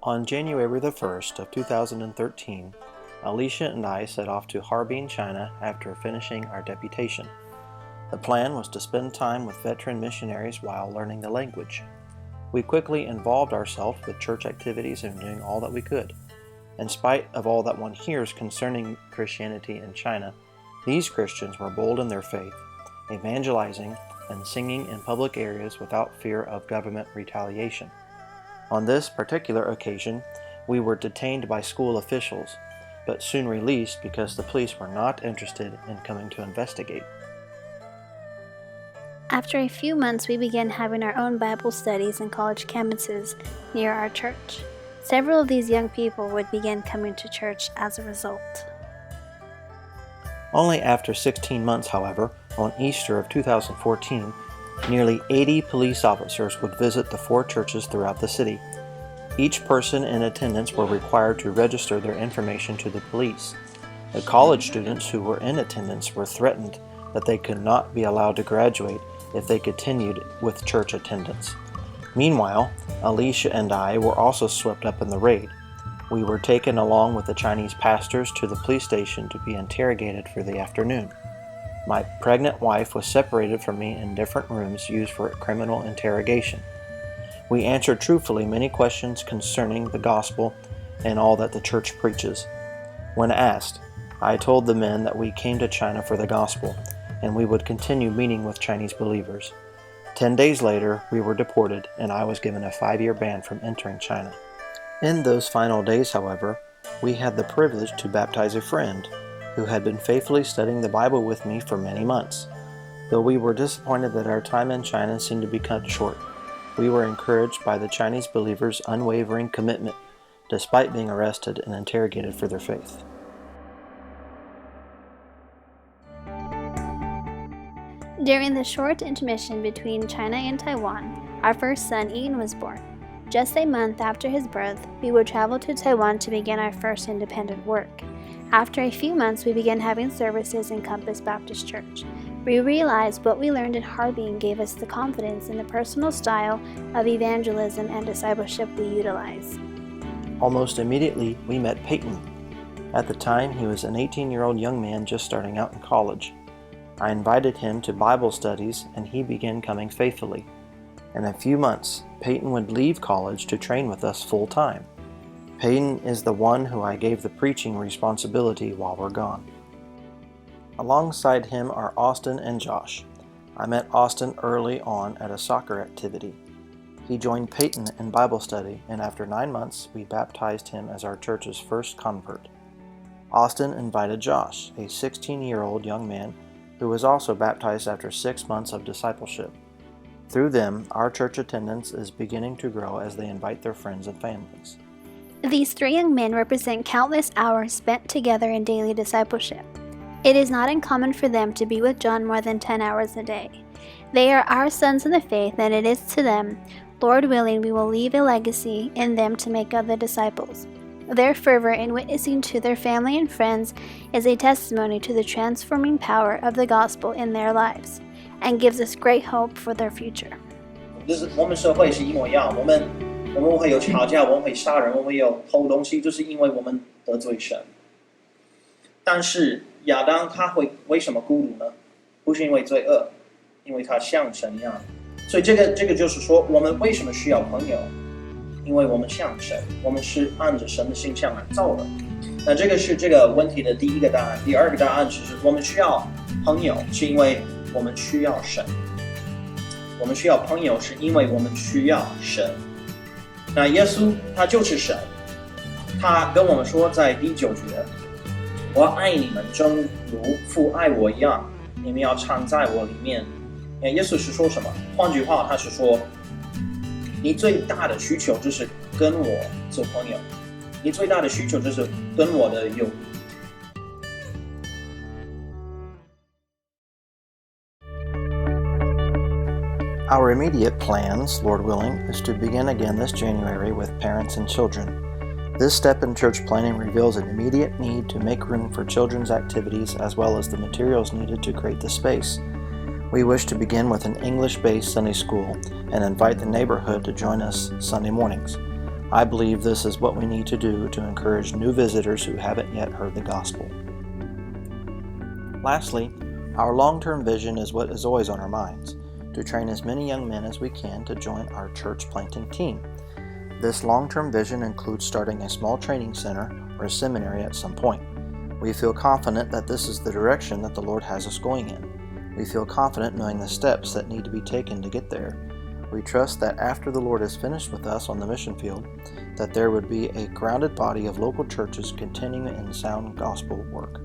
On January the 1st of 2013, Alicia and I set off to Harbin, China after finishing our deputation. The plan was to spend time with veteran missionaries while learning the language. We quickly involved ourselves with church activities and doing all that we could. In spite of all that one hears concerning Christianity in China, these Christians were bold in their faith, evangelizing and singing in public areas without fear of government retaliation. On this particular occasion, we were detained by school officials, but soon released because the police were not interested in coming to investigate. After a few months, we began having our own Bible studies in college campuses near our church. Several of these young people would begin coming to church as a result. Only after 16 months, however, on Easter of 2014, nearly 80 police officers would visit the 4 churches throughout the city. Each person in attendance were required to register their information to the police. The college students who were in attendance were threatened that they could not be allowed to graduate if they continued with church attendance. Meanwhile, Alicia and I were also swept up in the raid. We were taken along with the Chinese pastors to the police station to be interrogated for the afternoon. My pregnant wife was separated from me in different rooms used for criminal interrogation. We answered truthfully many questions concerning the gospel and all that the church preaches. When asked, I told the men that we came to China for the gospel, and we would continue meeting with Chinese believers. 10 days later, we were deported, and I was given a 5-year ban from entering China. In those final days, however, we had the privilege to baptize a friend who had been faithfully studying the Bible with me for many months. Though we were disappointed that our time in China seemed to be cut short, we were encouraged by the Chinese believers' unwavering commitment, despite being arrested and interrogated for their faith. During the short intermission between China and Taiwan, our first son Ian was born. Just a month after his birth, we would travel to Taiwan to begin our first independent work. After a few months, we began having services in Compass Baptist Church. We realized what we learned in Harbin gave us the confidence in the personal style of evangelism and discipleship we utilize. Almost immediately, we met Peyton. At the time, he was an 18-year-old young man just starting out in college. I invited him to Bible studies, and he began coming faithfully. In a few months, Peyton would leave college to train with us full-time. Peyton is the one who I gave the preaching responsibility while we're gone. Alongside him are Austin and Josh. I met Austin early on at a soccer activity. He joined Peyton in Bible study, and after 9 months, we baptized him as our church's first convert. Austin invited Josh, a 16-year-old young man who was also baptized after 6 months of discipleship. Through them, our church attendance is beginning to grow as they invite their friends and families. These 3 young men represent countless hours spent together in daily discipleship. It is not uncommon for them to be with John more than 10 hours a day. They are our sons in the faith, and it is to them, Lord willing, we will leave a legacy in them to make other disciples. Their fervor in witnessing to their family and friends is a testimony to the transforming power of the gospel in their lives, and gives us great hope for their future. 就是我们社会是一模一样，我们会有吵架，我们会杀人，我们会有偷东西，就是因为我们得罪神。但是亚当他会为什么孤独呢？不是因为罪恶，因为他像神一样。所以这个就是说，我们为什么需要朋友？因为我们像神，我们是按着神的形象来造的。那这个是这个问题的第一个答案。第二个答案是我们需要朋友，是因为我们需要神。我们需要朋友，是因为我们需要神。那耶稣他就是神，他跟我们说在第9节，我爱你们，正如父爱我一样，你们要常在我里面。耶稣是说什么？换句话，他是说，你最大的需求就是跟我做朋友，你最大的需求就是跟我的友谊。Our immediate plans, Lord willing, is to begin again this January with parents and children. This step in church planning reveals an immediate need to make room for children's activities as well as the materials needed to create the space. We wish to begin with an English-based Sunday school and invite the neighborhood to join us Sunday mornings. I believe this is what we need to do to encourage new visitors who haven't yet heard the gospel. Lastly, our long-term vision is what is always on our minds, to train as many young men as we can to join our church planting team. This long-term vision includes starting a small training center or a seminary at some point. We feel confident that this is the direction that the Lord has us going in. We feel confident knowing the steps that need to be taken to get there. We trust that after the Lord is finished with us on the mission field, that there would be a grounded body of local churches continuing in sound gospel work.